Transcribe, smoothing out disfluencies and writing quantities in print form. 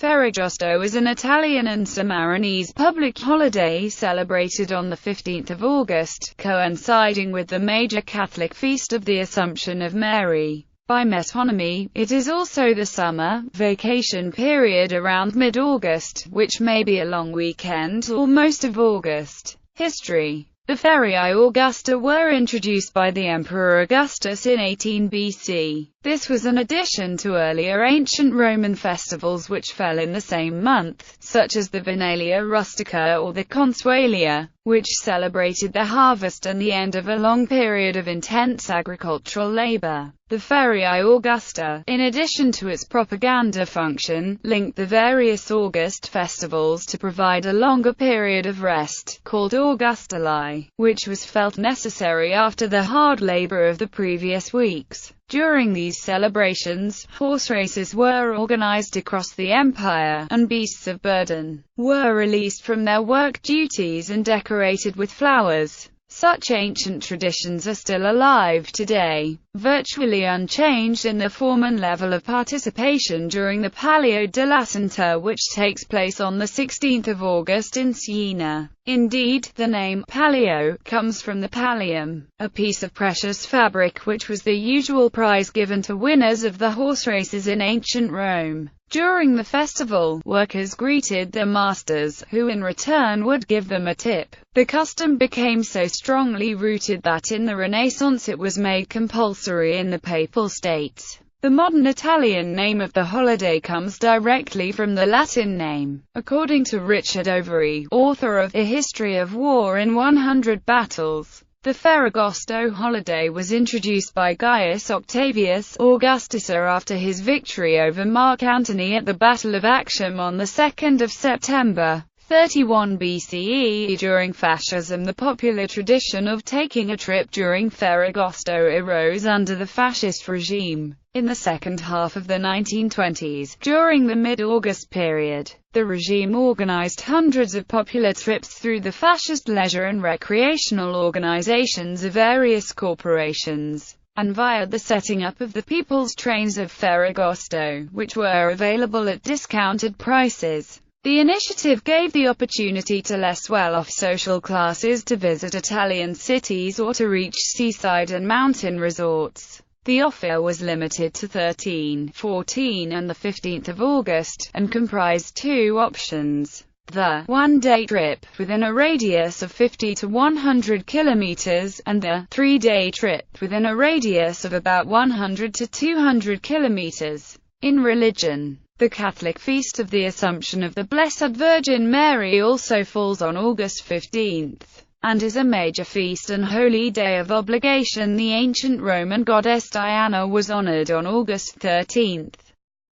Ferragosto is an Italian and Sammarinese public holiday celebrated on the 15th of August, coinciding with the major Catholic feast of the Assumption of Mary. By metonymy, it is also the summer vacation period around mid-August, which may be a long weekend or most of August. History. The Ferie Augusta were introduced by the Emperor Augustus in 18 BC. This was an addition to earlier ancient Roman festivals which fell in the same month, such as the Vernalia Rustica or the Consualia, which celebrated the harvest and the end of a long period of intense agricultural labor. The Ferie Augusta, in addition to its propaganda function, linked the various August festivals to provide a longer period of rest, called Augustali, which was felt necessary after the hard labor of the previous weeks. During these celebrations, horse races were organized across the empire, and beasts of burden were released from their work duties and decorated with flowers. Such ancient traditions are still alive today, virtually unchanged in the form and level of participation during the Palio della Cinta, which takes place on the 16th of August in Siena. Indeed, the name Palio comes from the pallium, a piece of precious fabric which was the usual prize given to winners of the horse races in ancient Rome. During the festival, workers greeted their masters, who in return would give them a tip. The custom became so strongly rooted that in the Renaissance it was made compulsory in the Papal States. The modern Italian name of the holiday comes directly from the Latin name. According to Richard Overy, author of A History of War in 100 Battles, the Ferragosto holiday was introduced by Gaius Octavius Augustus after his victory over Mark Antony at the Battle of Actium on the 2nd of September, 31 BCE. During fascism, the popular tradition of taking a trip during Ferragosto arose under the fascist regime. In the second half of the 1920s, during the mid-August period, the regime organized hundreds of popular trips through the fascist leisure and recreational organizations of various corporations, and via the setting up of the People's Trains of Ferragosto, which were available at discounted prices. The initiative gave the opportunity to less well-off social classes to visit Italian cities or to reach seaside and mountain resorts. The offer was limited to 13, 14 and the 15th of August, and comprised two options. The one-day trip, within a radius of 50 to 100 kilometers, and the three-day trip, within a radius of about 100 to 200 kilometers. In religion, the Catholic feast of the Assumption of the Blessed Virgin Mary also falls on August 15th. And is a major feast and holy day of obligation. The ancient Roman goddess Diana was honored on August 13th.